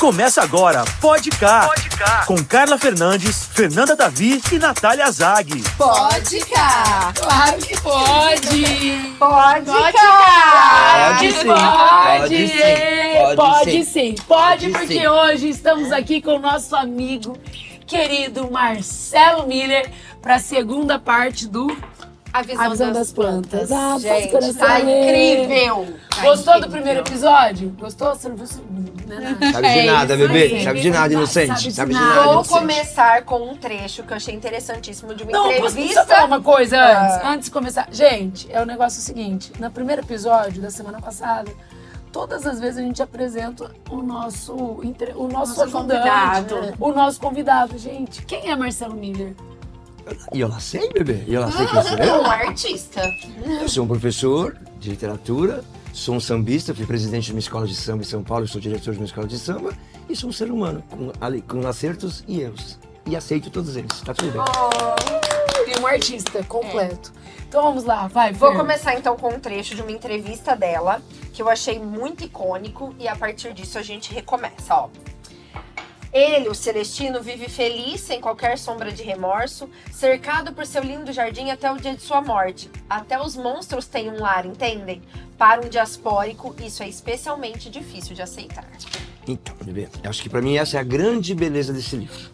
Começa agora, Pode Cá, com Carla Fernandes, Fernanda Davi e Natália Zag. Pode Cá, claro que pode. Pode Sim, porque hoje estamos aqui com o nosso amigo querido Marcelo Miller para a segunda parte do A visão das plantas. Ah, gente, coração, tá incrível. Gostou do primeiro episódio? Gostou? Você não viu o segundo, né? Sabe de nada, bebê. aí. Sabe de nada, inocente. Sabe de nada, Vou inocente. começar com um trecho que eu achei interessantíssimo de uma Não, posso entrevista. falar uma coisa antes de começar? Gente, é o negócio seguinte. No primeiro episódio da semana passada, todas as vezes a gente apresenta o nosso ajudante, convidado. né? O nosso convidado. Gente, quem é Marcelo Miller? E eu lá sei, bebê. E eu lá sei quem sou eu. Um artista. Eu sou um professor de literatura, sou um sambista, fui presidente de uma escola de samba em São Paulo, sou diretor de uma escola de samba e sou um ser humano, com acertos e erros. E aceito todos eles, tá tudo bem. E um artista completo. Então vamos lá, vai. Vou Fer. começar então com um trecho de uma entrevista dela, que eu achei muito icônico, e a partir disso a gente recomeça, ó. Ele, o Celestino, vive feliz, sem qualquer sombra de remorso, cercado por seu lindo jardim até o dia de sua morte. Até os monstros têm um lar, entendem? Para um diaspórico, isso é especialmente difícil de aceitar. Então, bebê, eu acho que pra mim essa é a grande beleza desse livro.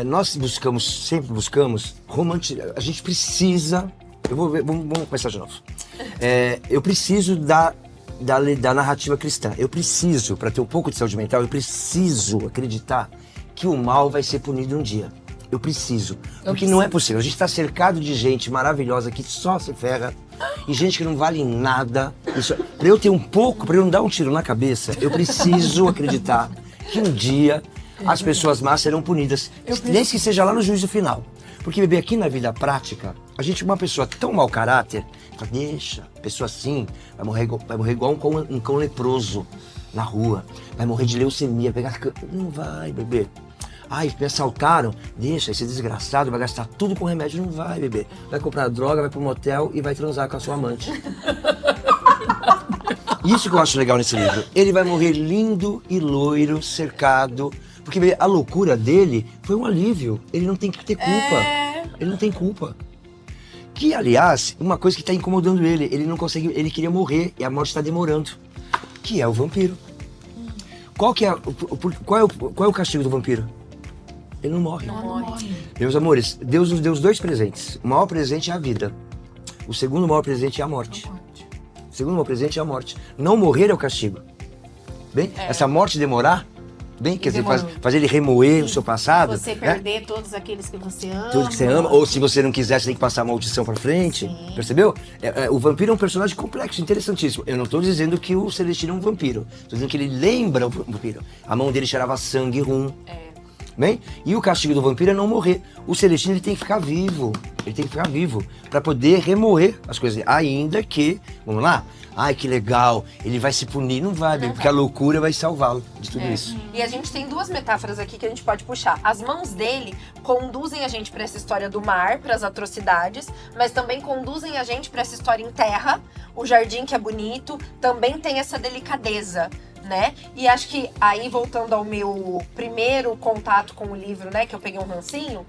Nós sempre buscamos romantizar. A gente precisa. Vamos começar de novo. Eu preciso da narrativa cristã. Eu preciso, para ter um pouco de saúde mental, eu preciso acreditar que o mal vai ser punido um dia. Eu preciso. Porque não é possível. A gente está cercado de gente maravilhosa que só se ferra e gente que não vale nada. Para eu ter um pouco, para eu não dar um tiro na cabeça, eu preciso acreditar que um dia as pessoas más serão punidas. Nem que seja lá no juízo final. Porque, bebê, aqui na vida prática, a gente, uma pessoa tão mau caráter, fala, deixa, pessoa assim, vai morrer igual um cão leproso na rua, vai morrer de leucemia, não vai, bebê. Ai, me assaltaram, deixa, esse desgraçado vai gastar tudo com remédio, não vai, bebê. Vai comprar droga, vai pro motel e vai transar com a sua amante. Isso que eu acho legal nesse livro. Ele vai morrer lindo e loiro, cercado. Porque bebê, a loucura dele foi um alívio. Ele não tem que ter culpa. Ele não tem culpa. Que, aliás, uma coisa que está incomodando ele. Ele não consegue, ele queria morrer e a morte está demorando. Que é o vampiro. Qual é o castigo do vampiro? Ele não morre. Não morre. Meus amores, Deus nos deu os dois presentes. O maior presente é a vida. O segundo maior presente é a morte. O segundo maior presente é a morte. Não morrer é o castigo. Bem, essa morte demorar, bem, quer dizer, faz ele remoer o seu passado. Você perder todos aqueles que você ama. Tudo que você ama, ou se você não quiser, você tem que passar a maldição pra frente. Sim. Percebeu? O vampiro é um personagem complexo, interessantíssimo. Eu não tô dizendo que o Celestino é um vampiro. Tô dizendo que ele lembra o vampiro. A mão dele cheirava sangue rum. Bem? E o castigo do vampiro é não morrer. O Celestino, ele tem que ficar vivo. Ele tem que ficar vivo pra poder remoer as coisas. Ainda que, vamos lá? Ai, que legal, ele vai se punir. Não vai, bem, porque a loucura vai salvá-lo de tudo isso. E a gente tem duas metáforas aqui que a gente pode puxar. As mãos dele conduzem a gente pra essa história do mar, pras atrocidades, mas também conduzem a gente pra essa história em terra. O jardim que é bonito também tem essa delicadeza, né? E acho que aí, voltando ao meu primeiro contato com o livro, né, que eu peguei um rancinho,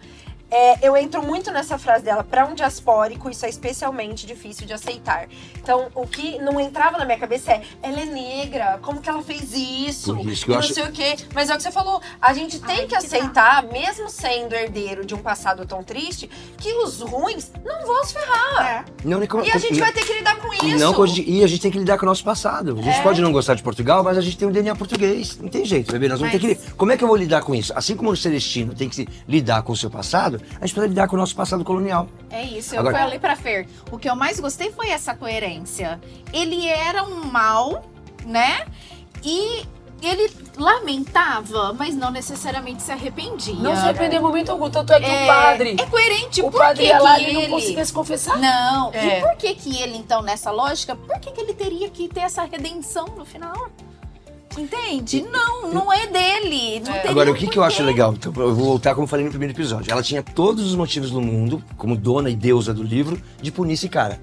eu entro muito nessa frase dela, para um diaspórico isso é especialmente difícil de aceitar. Então, o que não entrava na minha cabeça ela é negra, como que ela fez isso? Por isso E que eu não acho... sei o quê. Mas é o que você falou, a gente tem que aceitar, mesmo sendo herdeiro de um passado tão triste, que os ruins não vão se ferrar. Não, E a gente vai ter que lidar com isso. E a gente tem que lidar com o nosso passado. A gente pode não gostar de Portugal, mas a gente tem um DNA português. Não tem jeito, bebê. Nós vamos ter que... Como é que eu vou lidar com isso? Assim como o Celestino tem que lidar com o seu passado, a gente precisa lidar com o nosso passado colonial. É isso, eu Agora... falei pra Fer. O que eu mais gostei foi essa coerência. Ele era um mal, né? E ele lamentava, mas não necessariamente se arrependia. Não se arrependeu em momento algum, tanto é que o padre... É coerente, O por padre que ia lá que e não conseguia se confessar. Não, e por que ele, então, nessa lógica, por que ele teria que ter essa redenção no final? Entende? Não é dele. Não teria Agora, o que eu acho porquê. legal? Então, eu vou voltar como eu falei no primeiro episódio. Ela tinha todos os motivos do mundo, como dona e deusa do livro, de punir esse cara.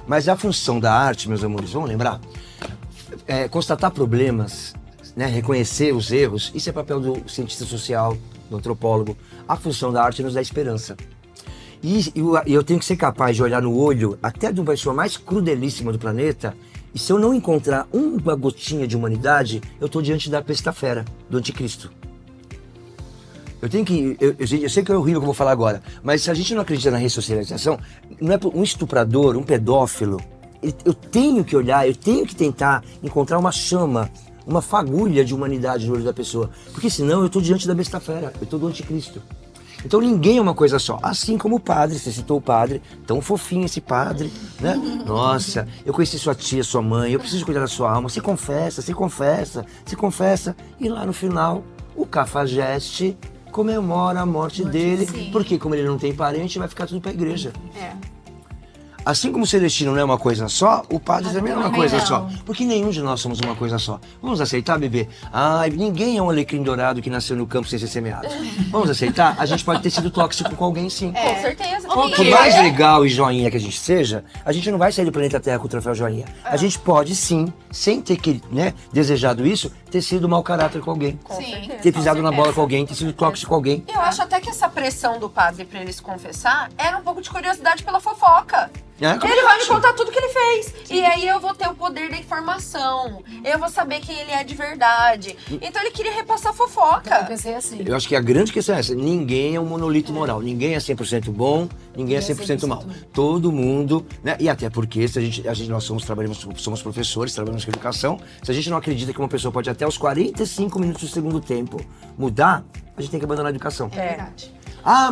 Mas a função da arte, meus amores, vamos lembrar? Constatar problemas né, reconhecer os erros, isso é papel do cientista social, do antropólogo. A função da arte nos dá esperança. E eu tenho que ser capaz de olhar no olho até de uma pessoa mais crudelíssima do planeta, e se eu não encontrar uma gotinha de humanidade, eu estou diante da besta fera, do anticristo. Eu tenho que... Eu sei que é horrível o que eu vou falar agora, mas se a gente não acredita na ressocialização, não é um estuprador, um pedófilo, eu tenho que olhar, eu tenho que tentar encontrar uma chama, uma fagulha de humanidade no olho da pessoa, porque senão eu estou diante da besta fera, eu estou do anticristo. Então ninguém é uma coisa só, assim como o padre, você citou o padre, tão fofinho esse padre, né? Nossa, eu conheci sua tia, sua mãe, eu preciso cuidar da sua alma, se confessa, se confessa, se confessa. E lá no final, o cafajeste comemora a morte dele, sim. porque como ele não tem parente, vai ficar tudo pra igreja. É. Assim como o Celestino não é uma coisa só, o padre também não é uma também coisa não. só. Porque nenhum de nós somos uma coisa só. Vamos aceitar, bebê? Ninguém é um alecrim dourado que nasceu no campo sem ser semeado. Vamos aceitar? A gente pode ter sido tóxico com alguém, sim. Com certeza. Por mais legal e joinha que a gente seja, a gente não vai sair do planeta Terra com o troféu joinha. A gente pode, sim, sem ter que, né, desejado isso, ter sido mau caráter com alguém. Sim. Ter pisado na bola com alguém, ter sido tóxico com alguém. Eu acho até que essa pressão do padre pra ele se confessar era um pouco de curiosidade pela fofoca. Ele vai me contar tudo que ele fez. E aí eu vou ter o poder da informação. Eu vou saber quem ele é de verdade. Então ele queria repassar Eu fofoca. pensei assim. Eu acho que a grande questão é essa. Ninguém é um monolito moral. Ninguém é 100% bom, ninguém é 100% mal. Todo mundo, né? E até porque se nós somos professores, trabalhamos com educação. Se a gente não acredita que uma pessoa pode até os 45 minutos do segundo tempo mudar, a gente tem que abandonar a educação. É verdade.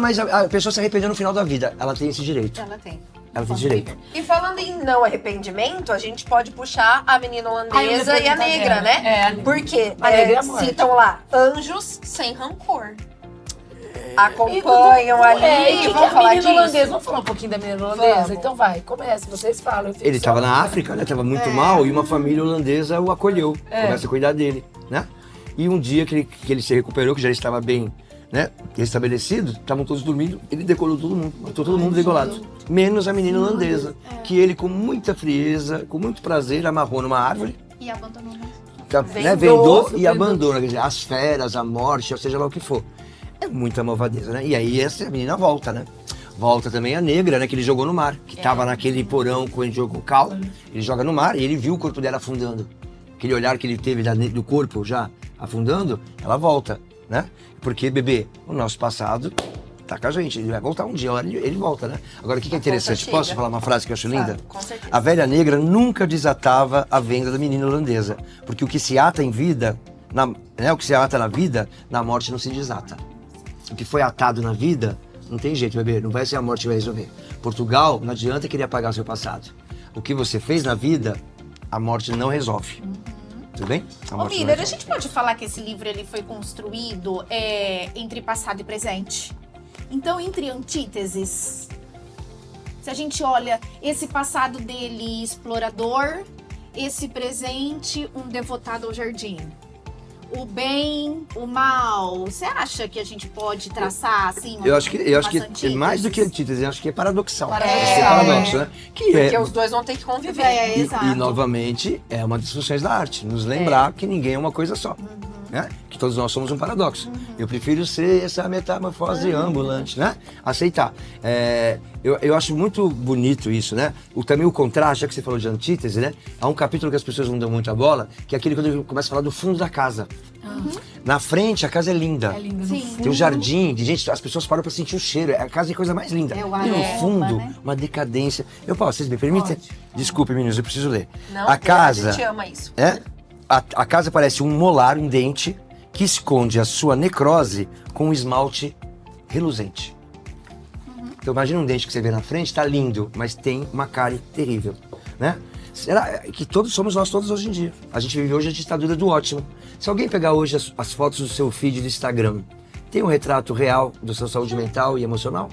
Mas a pessoa se arrependeu no final da vida. Ela tem esse direito. Ela tem. Ela tem esse direito. E falando em não arrependimento, a gente pode puxar a menina holandesa e a negra, né? É, a negra. Porque A negra é a morte. citam lá anjos sem rancor. Acompanham ali, E vamos a falar menina disso. holandesa? Vamos falar um pouquinho da menina holandesa? Vamos. Então vai, começa, vocês falam. eu fico Ele só- estava na África, né? Tava muito mal e uma família holandesa o acolheu. Começa a cuidar dele, né? E um dia que ele se recuperou, que já estava bem, né, estabelecido, estavam todos dormindo, ele decolou todo mundo, matou todo mundo decolado. Menos a menina holandesa, que ele com muita frieza, com muito prazer, amarrou numa árvore, E abandonou. vendou e abandona. Quer dizer, as feras, a morte, ou seja lá o que for. É muita malvadeza, né? E aí essa menina volta, né? Volta também a negra, né? Que ele jogou no mar, que tava naquele porão quando ele jogou cal. Ele joga no mar e ele viu o corpo dela afundando. Aquele olhar que ele teve do corpo já afundando, ela volta, né? Porque, bebê, o nosso passado tá com a gente. Ele vai voltar um dia, ele volta, né? Agora, o que é interessante? chega. Posso falar uma frase que eu acho linda? Com certeza. A velha negra nunca desatava a venda da menina holandesa. Porque o que se ata em vida, o que se ata na vida, na morte não se desata. O que foi atado na vida, não tem jeito, bebê. Não vai ser a morte que vai resolver. Portugal, não adianta querer apagar o seu passado. O que você fez na vida, a morte não resolve. Tudo bem? A Ô, morte não Miller, a resolve. gente pode falar que esse livro ele foi construído entre passado e presente? Então, entre antíteses, se a gente olha esse passado dele explorador, esse presente um devotado ao jardim, o bem, o mal, você acha que a gente pode traçar assim? Eu acho que umas mais do que antíteses? antítese, eu acho que é paradoxal. Paradoxal, Acho que é paradoxo, né? Que Porque é, os dois vão ter que conviver. Exato. e novamente, é uma das funções da arte. Nos lembrar que ninguém é uma coisa só. Né? Que todos nós somos um paradoxo. Eu prefiro ser essa metamorfose ambulante, né? Aceitar. Eu acho muito bonito isso, né? Também o contraste, já que você falou de antítese, né? Há um capítulo que as pessoas não dão muita bola, que é aquele quando ele começa a falar do fundo da casa. Na frente, a casa é linda. É linda. Sim. Tem um jardim, as pessoas param pra sentir o cheiro. A casa é a coisa mais linda. É o e no aroma, fundo, né? uma decadência. Vocês me permitem? Desculpe, meninos, eu preciso ler. Não, a casa, a gente ama isso. a casa parece um molar, um dente, que esconde a sua necrose com um esmalte reluzente. Então imagina um dente que você vê na frente, tá lindo, mas tem uma cárie terrível, né? Será que somos nós todos hoje em dia? A gente vive hoje a ditadura do ótimo. Se alguém pegar hoje as fotos do seu feed do Instagram, tem um retrato real da sua saúde mental e emocional?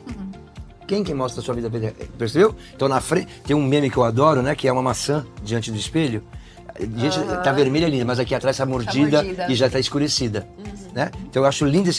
Quem mostra a sua vida? Percebeu? Então na frente, tem um meme que eu adoro, né? Que é uma maçã diante do espelho. Gente, tá vermelha linda, mas aqui atrás tá mordida, e já tá escurecida, né? Então eu acho lindo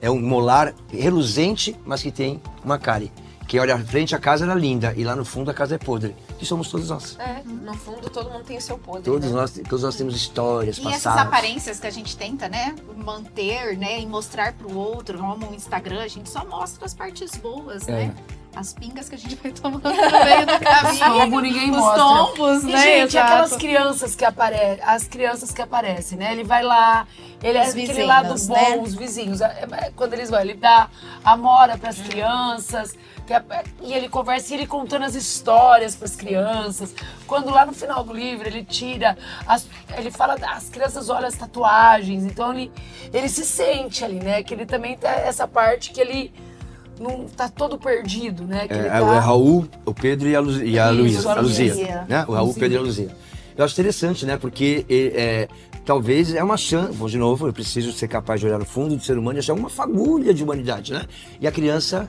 é um molar reluzente, mas que tem uma cárie. Que olha à frente, a casa era linda, e lá no fundo a casa é podre. Que somos todos nós. No fundo, todo mundo tem o seu podre. Todos né? nós temos histórias E passadas. essas aparências que a gente tenta, né, manter, né, e mostrar pro outro, como o Instagram, a gente só mostra as partes boas, né? As pingas que a gente vai tomando no meio do caminho. Tombo ninguém Os mostra. tombos, E, né? gente, Exato. aquelas crianças que aparecem, as crianças que aparecem, né? Ele vai lá, ele é Os aquele vizinhos, lado bom, né? os vizinhos. Quando eles vão, ele dá amora pras crianças, e ele conversa, e ele contando as histórias pras crianças. Quando lá no final do livro ele tira, ele fala, as crianças olham as tatuagens, então ele se sente ali, né? Que ele também tem essa parte que ele não tá todo perdido, né? Que ele tá... É Raul, o Pedro e a Isso, a Luzia. Luzia. Né? O Raul, o Pedro e a Luzia. Eu acho interessante, né? Porque talvez é uma chance, vou de novo, eu preciso ser capaz de olhar no fundo do ser humano e achar uma fagulha de humanidade, né? E a criança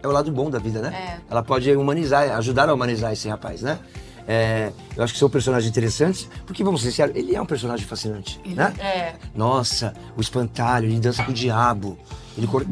é o lado bom da vida, né? Ela pode humanizar, ajudar a humanizar esse rapaz, né? Eu acho que são personagens interessantes, porque, vamos ser sinceros, ele é um personagem fascinante, né? Nossa, o espantalho, ele dança com o diabo.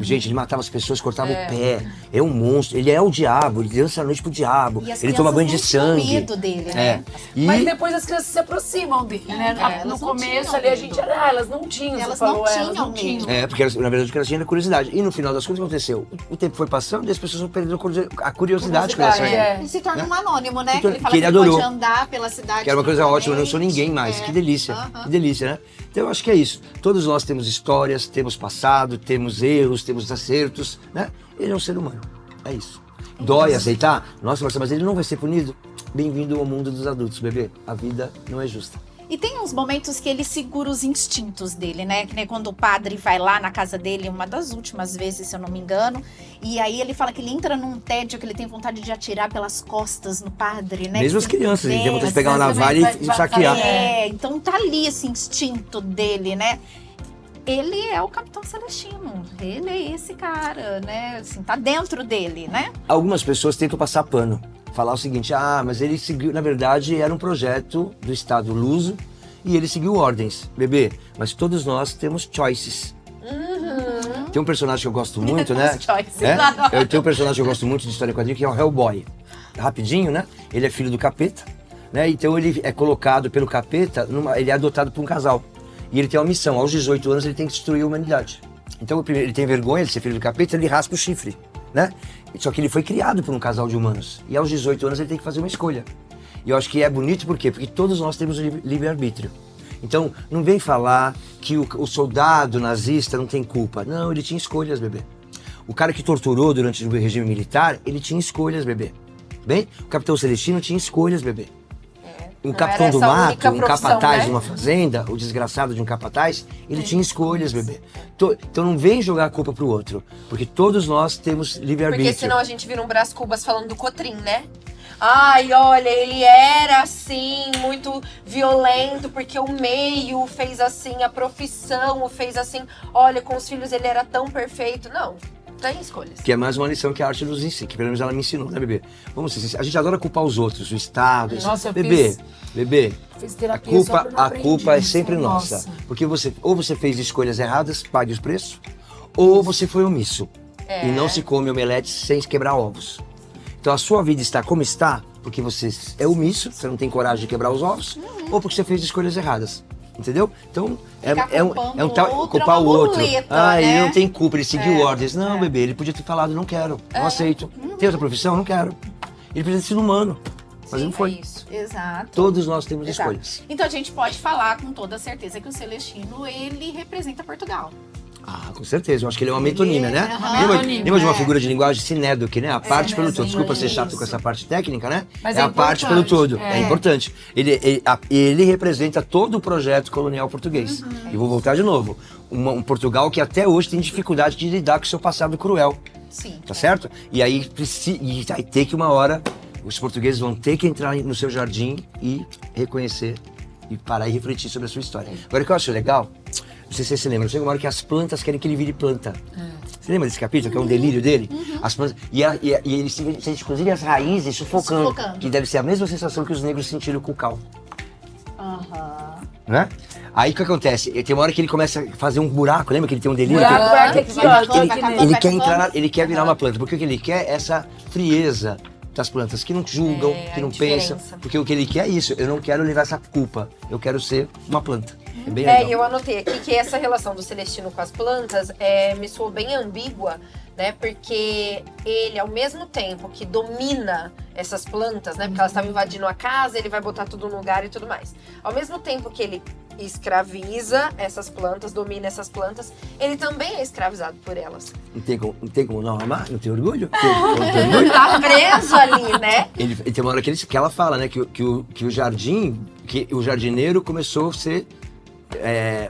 Gente, ele matava as pessoas, cortava o pé. É um monstro, ele é o diabo, ele dança à noite pro diabo. E as Ele toma banho de crianças não tinham sangue. medo dele, né? Mas depois as crianças se aproximam dele, né? elas No não começo tinham ali a medo. gente era, elas não tinham, Elas você falou, não elas tinham não tinham. medo. Porque na verdade o que elas tinham era curiosidade. E no final das contas o que aconteceu? O tempo foi passando e as pessoas foram perdendo a curiosidade com relação a ele. E se torna um anônimo, né? Se Que ele torna- fala que ele adorou. pode andar pela cidade. Que era uma coisa ótima, eu não sou tranquilamente. ninguém mais. É. Que delícia, Aham. que delícia, né? Então eu acho que é isso. Todos nós temos histórias, temos passado, temos erros, temos acertos, né? Ele é um ser humano, é isso. Dói aceitar? Nossa, Marcelo, mas ele não vai ser punido? Bem-vindo ao mundo dos adultos, bebê. A vida não é justa. E tem uns momentos que ele segura os instintos dele, né? Que nem quando o padre vai lá na casa dele, uma das últimas vezes, se eu não me engano. E aí ele fala que ele entra num tédio, que ele tem vontade de atirar pelas costas no padre, né? Mesmo as Que crianças, ele tem vontade de Mas pegar uma também navalha e vai saquear. Então tá ali esse instinto dele, né? Ele é o Capitão Celestino. Ele é esse cara, né? Assim, tá dentro dele, né? Algumas pessoas tentam passar pano. Falar o seguinte, mas ele seguiu, na verdade, era um projeto do Estado luso e ele seguiu ordens. Bebê, mas todos nós temos choices. Tem um personagem que eu gosto muito, né? Os choices. Eu tenho um personagem que eu gosto muito de história em quadrinho, que é o Hellboy. Rapidinho, né? Ele é filho do capeta, né? Então ele é colocado pelo capeta, ele é adotado por um casal. E ele tem uma missão, aos 18 anos ele tem que destruir a humanidade. Então ele tem vergonha de ser filho do capeta, ele raspa o chifre, né? Só que ele foi criado por um casal de humanos. E aos 18 anos ele tem que fazer uma escolha. E eu acho que é bonito por quê? Porque todos nós temos livre-arbítrio. Então, não vem falar que o soldado nazista não tem culpa. Não, ele tinha escolhas, bebê. O cara que torturou durante o regime militar, ele tinha escolhas, bebê. Bem? O Capitão Celestino tinha escolhas, bebê. Um Não capitão era do essa a mato, única um profissão, capataz né? de uma fazenda, o desgraçado de um capataz, ele tinha escolhas, bebê. Então não vem jogar a culpa pro outro, porque todos nós temos livre-arbítrio. Porque senão a gente vira um Brás Cubas falando do Cotrim, né? Ai, olha, ele era assim, muito violento, porque o meio fez assim, a profissão o fez assim. Olha, com os filhos ele era tão perfeito. Não, tem escolhas. Que é mais uma lição que a arte nos ensina, que pelo menos ela me ensinou, né, bebê? Vamos ser sinceros, a gente adora culpar os outros, o Estado. Nossa, eu bebê, bebê, Fiz a terapia só pra não culpa aprender é isso. sempre nossa. Porque ou você fez escolhas erradas, pague os preços, ou você foi omisso. E não se come omelete sem quebrar ovos. Então a sua vida está como está, porque você é omisso, você não tem coragem de quebrar os ovos, ou porque você fez escolhas erradas. Entendeu? Então, é um tal culpar o outro. Né? Ele não tem culpa, ele seguiu ordens. Não, bebê, ele podia ter falado, não quero, não aceito. Tem outra profissão? Não quero. Ele podia ter sido humano, mas não foi. É isso. Exato. Todos nós temos Exato. escolhas. Então a gente pode falar com toda certeza que o Celestino, ele representa Portugal. Com certeza. Eu acho que ele é uma metonímia, né? é uma metonímia, Lembra de uma é. figura de linguagem sinédoque, né? A parte pelo todo. Desculpa ser chato isso. com essa parte técnica, né? Mas é é a parte pelo importante. todo. É importante. Ele representa todo o projeto colonial português. E vou voltar de novo. Um Portugal que até hoje tem dificuldade de lidar com o seu passado cruel. Sim. Tá certo? E aí vai ter que uma hora os portugueses vão ter que entrar no seu jardim e reconhecer e parar e refletir sobre a sua história. Agora o que eu acho legal, não sei se você se lembra, chega uma hora que as plantas querem que ele vire planta. Você lembra desse capítulo, que é um delírio dele? As plantas, e ele sente inclusive as raízes sufocando, Sufocando. que deve ser a mesma sensação que os negros sentiram com o cal. Aham. Né? Aí o que acontece? Tem uma hora que ele começa a fazer um buraco, lembra que ele tem um delírio? Buraco aqui, ó. Ele quer virar uma planta, porque o que ele quer é essa frieza das plantas, que não julgam, que não pensam. Porque o que ele quer é isso, eu não quero levar essa culpa, eu quero ser uma planta. É bem legal. E eu anotei aqui que essa relação do Celestino com as plantas me soou bem ambígua, né? Porque ele, ao mesmo tempo que domina essas plantas, né? Porque elas estavam invadindo a casa, ele vai botar tudo no lugar e tudo mais. Ao mesmo tempo que ele escraviza essas plantas, domina essas plantas, ele também é escravizado por elas. Não tem como não amar? Não tem orgulho? Não tem orgulho? Tá preso ali, né? Ele tem uma hora que ela fala, né? Que o jardineiro começou a ser...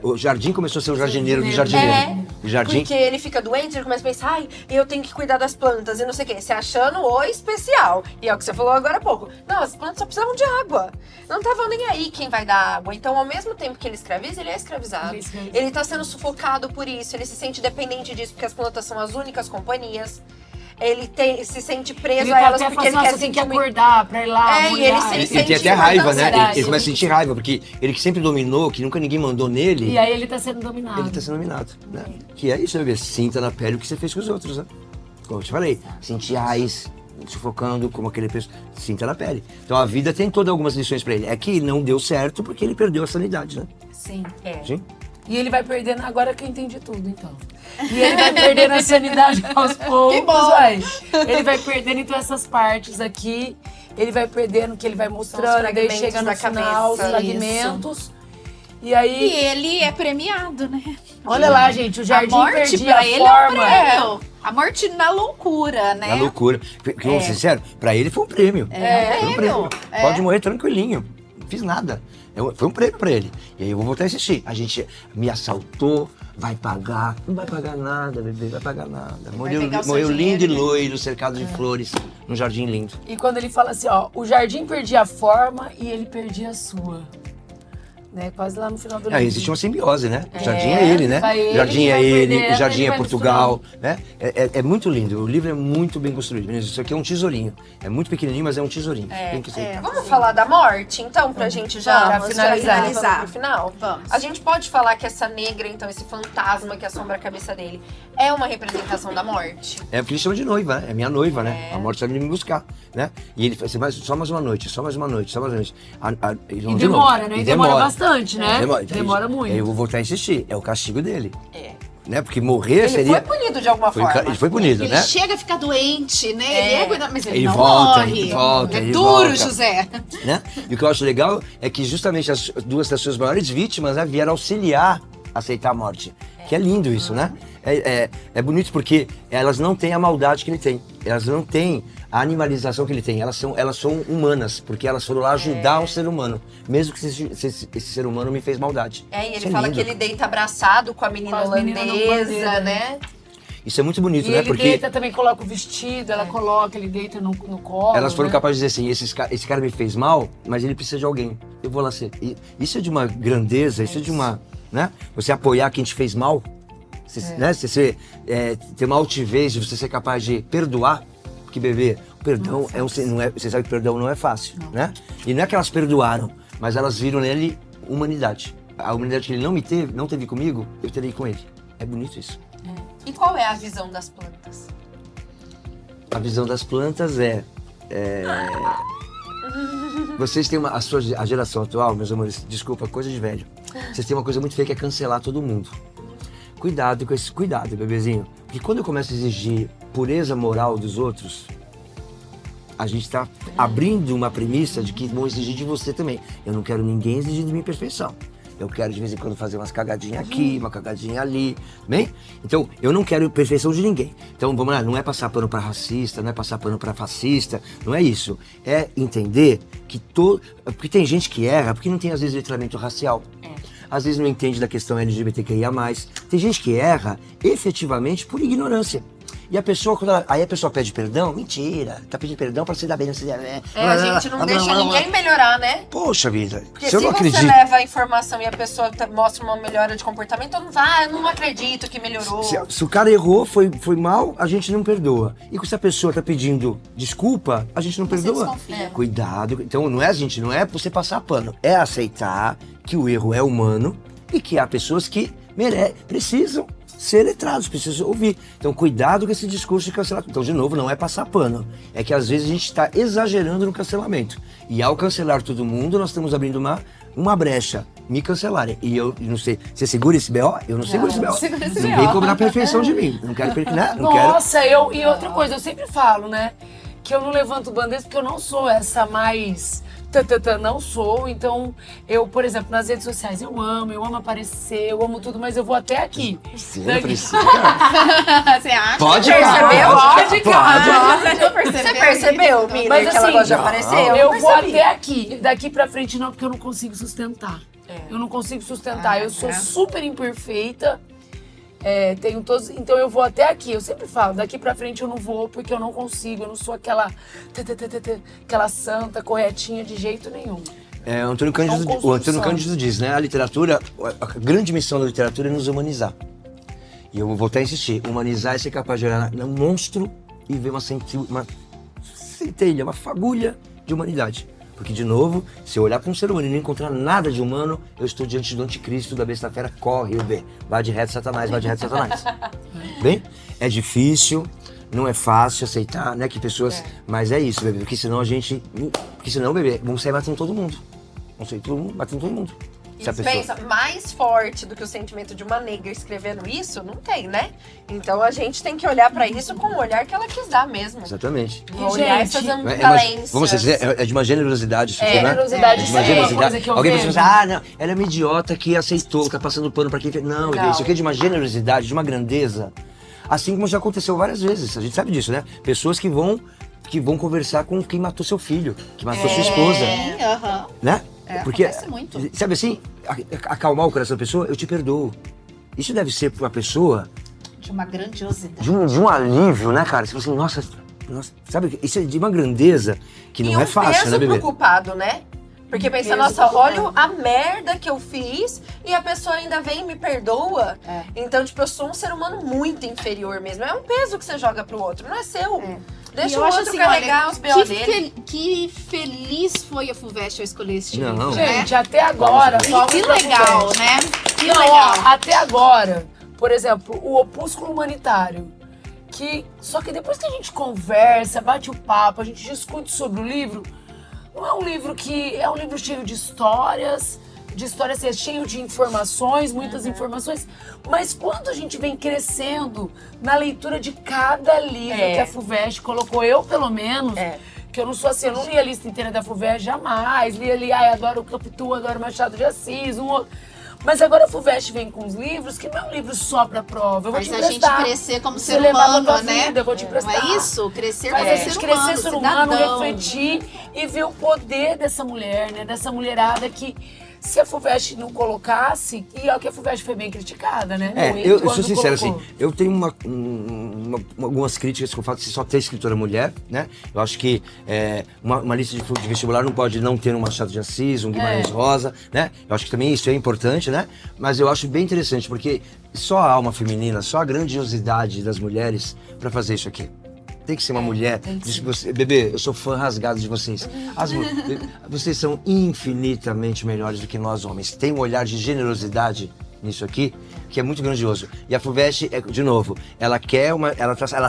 o jardim começou a ser o jardineiro do jardineiro. O jardim... Porque ele fica doente, ele começa a pensar, eu tenho que cuidar das plantas e não sei o quê. Se achando o especial. E é o que você falou agora há pouco. Não, as plantas só precisavam de água. Não estavam nem aí quem vai dar água. Então, ao mesmo tempo que ele escraviza, ele é escravizado. Ele tá sendo sufocado por isso. Ele se sente dependente disso, porque as plantas são as únicas companhias. Ele se sente preso a elas porque ele quer tem que acordar pra ir lá. E ele se Ele sente tem até raiva, né? verdade. Ele começa a sentir raiva, porque ele que sempre dominou, que nunca ninguém mandou nele, E aí ele tá sendo dominado. ele tá sendo dominado, né? Que é isso, né? Sinta na pele o que você fez com os outros, né? Como eu te falei, sentir raiz, sufocando como aquele preço, sinta na pele. Então a vida tem todas algumas lições pra ele. É que não deu certo porque ele perdeu a sanidade, né? Sim. Sim? E ele vai perdendo, agora que eu entendi tudo, então. E ele vai perdendo a sanidade aos poucos, vai. Ele vai perdendo, então, essas partes aqui, ele vai perdendo, que ele vai mostrando, daí chega no final, os fragmentos. E aí... E ele é premiado, né? Olha lá, gente, o jardim a morte perdia pra a ele forma. é um prêmio. A morte na loucura, né? Na loucura. Porque, vamos ser sincero, pra ele foi um prêmio. Foi um prêmio. Pode morrer tranquilinho. Não fiz nada. Foi um prêmio pra ele. E aí eu vou voltar a assistir. A gente me assaltou, vai pagar. Não vai pagar nada, bebê, vai pagar nada. Morreu lindo e loiro, cercado de flores, num jardim lindo. E quando ele fala assim, ó, o jardim perdia a forma e ele perdia a sua. Né? Quase lá no final do livro. Existe uma simbiose, né? O jardim é ele, né? O jardim é ele, o jardim é Portugal, né? É muito lindo, o livro é muito bem construído. Isso aqui é um tesourinho. É muito pequenininho, mas é um tesourinho. Vamos falar da morte, então, pra gente já finalizar pro final? Vamos. A gente pode falar que essa negra, então, esse fantasma que assombra a cabeça dele, é uma representação da morte? É porque ele chama de noiva, né? É minha noiva, né? A morte vai me buscar, né? E ele fala assim, só mais uma noite, só mais uma noite, só mais uma noite. E demora, né? E demora bastante, né? Demora muito. Aí eu vou voltar a insistir, é o castigo dele. Né? Porque morrer ele seria... Ele foi punido de alguma forma. Ele foi punido, né? Ele chega a ficar doente, né? Mas ele não volta, morre. ele volta, é ele duro, volta. José. Né? E o que eu acho legal é que justamente as duas das suas maiores vítimas, né, vieram auxiliar a aceitar a morte. Que é lindo isso, né? É bonito porque elas não têm a maldade que ele tem. Elas não têm a animalização que ele tem. Elas são humanas, porque elas foram lá ajudar um ser humano. Mesmo que esse ser humano me fez maldade. E ele fala que ele deita abraçado com a menina holandesa, né? Isso é muito bonito, e né? Ele porque deita também, coloca o vestido, ela coloca, ele deita no colo. Elas foram né? capazes de dizer assim, esse cara me fez mal, mas ele precisa de alguém. Eu vou lá ser. Isso é de uma grandeza, isso é de uma... Né? Você apoiar quem te fez mal, né? Você ter uma altivez de você ser capaz de perdoar, porque, bebê, o perdão você sabe que perdão não é fácil, né? E não é que elas perdoaram, mas elas viram nele humanidade. A humanidade que ele não teve comigo, eu terei com ele. É bonito isso. E qual é a visão das plantas? A visão das plantas vocês têm a geração atual, meus amores, desculpa, coisa de velho. Vocês têm uma coisa muito feia que é cancelar todo mundo. Cuidado com esse cuidado, bebezinho. Porque quando eu começo a exigir pureza moral dos outros, a gente tá abrindo uma premissa de que vão exigir de você também. Eu não quero ninguém exigir de mim perfeição. Eu quero de vez em quando fazer umas cagadinhas aqui, uma cagadinha ali, bem? Então, eu não quero perfeição de ninguém. Então, vamos lá, não é passar pano pra racista, não é passar pano pra fascista, não é isso. É entender que porque tem gente que erra, porque não tem às vezes letramento racial. Às vezes não entende da questão LGBTQIA+. Tem gente que erra efetivamente por ignorância. E a pessoa, aí a pessoa pede perdão, mentira, tá pedindo perdão pra se dar bem, não se dar bem. A gente não deixa ninguém melhorar, né? Poxa vida, porque se eu não acredito... você leva a informação e a pessoa mostra uma melhora de comportamento, todo mundo fala, eu não acredito que melhorou. Se o cara errou, foi mal, a gente não perdoa. E se a pessoa tá pedindo desculpa, a gente não perdoa. Cuidado, então não é você passar pano, é aceitar que o erro é humano e que há pessoas que precisam ser letrados, precisam ouvir. Então, cuidado com esse discurso de cancelamento. Então, de novo, não é passar pano. É que às vezes a gente está exagerando no cancelamento. E ao cancelar todo mundo, nós estamos abrindo uma brecha. Me cancelarem. E eu não sei, você segura esse BO? Eu não seguro esse BO. Não vem cobrar perfeição de mim. Não quero perder, não quero. Nossa, e outra coisa, eu sempre falo, né? Que eu não levanto bandeiras porque eu não sou essa mais... Não sou, então eu, por exemplo, nas redes sociais eu amo aparecer, eu amo tudo, mas eu vou até aqui. Precisa. Você acha? Pode, Percebeu? Pode, cara. Você percebeu, Miriam, Mas que ela assim, gosta de aparecer? Eu vou percebi. até aqui, daqui pra frente não, porque eu não consigo sustentar. Eu não consigo sustentar, eu sou super imperfeita. Tenho todos, então eu vou até aqui. Eu sempre falo, daqui pra frente eu não vou porque eu não consigo. Eu não sou aquela santa corretinha de jeito nenhum. O Antônio Cândido diz, né? A literatura, a grande missão da literatura é nos humanizar. E eu vou voltar a insistir. Humanizar é ser capaz de olhar num monstro e ver uma centelha, uma fagulha de humanidade. Porque, de novo, se eu olhar para um ser humano e não encontrar nada de humano, eu estou diante do anticristo, da besta fera, corre, vê. Vai de reto, Satanás, vai de reto, Satanás. Bem, é difícil, não é fácil aceitar, né, que pessoas... Mas é isso, bebê, porque senão, bebê, vamos sair batendo todo mundo. Vamos sair batendo todo mundo. E pensa, mais forte do que o sentimento de uma negra escrevendo isso, não tem, né? Então a gente tem que olhar pra isso com o olhar que ela quis dar mesmo. Exatamente. Olhar essas Gente, ambivalências. Vamos dizer, é de uma generosidade isso aqui, né? Generosidade, É de uma isso é uma generosidade. coisa que eu Alguém vejo. pensa assim, não, ela é uma idiota que aceitou, tá passando pano pra quem fez. Não, Não. isso aqui é de uma generosidade, de uma grandeza. Assim como já aconteceu várias vezes, a gente sabe disso, né? Pessoas que vão conversar com quem matou seu filho, que matou sua esposa, né? Porque, acontece muito. sabe assim, acalmar o coração da pessoa, eu te perdoo. Isso deve ser pra uma pessoa De uma grandiosidade. de um alívio, né, cara? Você fala assim, nossa, sabe, isso é de uma grandeza que não é fácil, né, peso bebê? pro culpado, né? Porque pensa, peso nossa, pro olha culpado. a merda que eu fiz e a pessoa ainda vem e me perdoa. Então, tipo, eu sou um ser humano muito inferior mesmo. É um peso que você joga pro outro, não é seu. Deixa E o eu acho outro assim, carregar olha, os B.O. dele. que feliz foi a FUVEST ao escolher esse Não. livro, né? Gente, até agora... E que legal, né? Que Não, legal. ó, até agora, por exemplo, o Opúsculo Humanitário. Só que depois que a gente conversa, bate o papo, a gente discute sobre o livro, não é um livro que... É um livro cheio de histórias assim, cheio de informações, muitas informações. Mas quando a gente vem crescendo na leitura de cada livro que a FUVEST colocou, eu pelo menos... Que eu não sou assim, eu não li a lista inteira da FUVEST jamais. Li ali, adoro o Capitu, adoro Machado de Assis, um outro. Mas agora a FUVEST vem com os livros, que não é um livro só pra prova. Eu vou Faz te a gente emprestar. crescer como Você ser levar pra humano, tua né? vida, eu vou te emprestar. Não é isso? Crescer Faz como a gente crescer ser humano, cidadão. refletir e ver o poder dessa mulher, né? Dessa mulherada que, se a FUVEST não colocasse, e é o que a FUVEST foi bem criticada, né? Eu sou Quando sincero, colocou. assim, eu tenho algumas críticas que eu faço de só ter escritora mulher, né? Eu acho que uma lista de vestibular não pode não ter um Machado de Assis, um Guimarães Rosa, né? Eu acho que também isso é importante, né? Mas eu acho bem interessante, porque só a alma feminina, só a grandiosidade das mulheres pra fazer isso aqui. Tem que ser uma mulher. Bebê, eu sou fã rasgado de vocês. Vocês são infinitamente melhores do que nós homens. Tem um olhar de generosidade nisso aqui que é muito grandioso. E a FUVEST, de novo, ela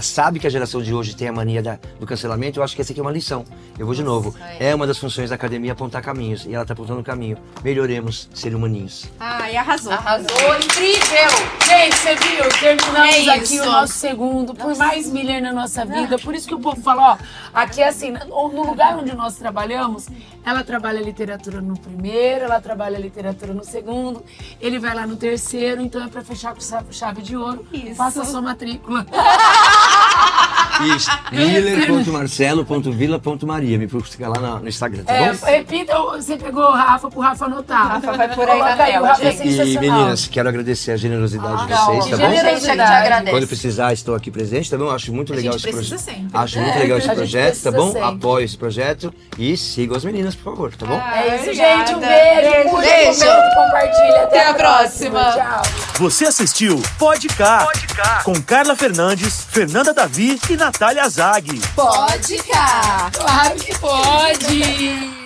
sabe que a geração de hoje tem a mania do cancelamento. Eu acho que essa aqui é uma lição. Eu vou de novo. É uma das funções da academia apontar caminhos. E ela tá apontando o caminho. Melhoremos, ser humaninhos. Ai, arrasou. Arrasou, incrível! Gente, você viu? Terminamos É aqui isso. o nosso segundo, por mais Miller na nossa vida. Por isso que o povo fala, ó, aqui é assim, no lugar onde nós trabalhamos, ela trabalha literatura no primeiro, ela trabalha literatura no segundo, ele vai lá no terceiro, então é pra fechar com chave de ouro. Isso. Faça a sua matrícula. Isso. Miller.marcelo.vila.maria. Me busca lá no Instagram, tá bom? Repita, você pegou o Rafa pro Rafa anotar. Rafa vai por aí na Coloca tela, o Rafa é gente. E sensacional. meninas, quero agradecer a generosidade de Não, vocês, tá bom? a gente que agradece. Quando precisar, estou aqui presente, tá bom? Acho muito A legal gente esse precisa projeto. sempre. Acho muito legal esse a gente projeto, tá precisa bom? sempre. Apoio esse projeto e sigam as meninas, por favor, tá bom? É isso, Obrigada. gente. Um beijo. Curte, Beijo. comenta, compartilha. Até a próxima. Tchau. Você assistiu Pode Cá, com Carla Fernandes, Fernanda Davi e Natália Zag. Pode cá. Claro que pode.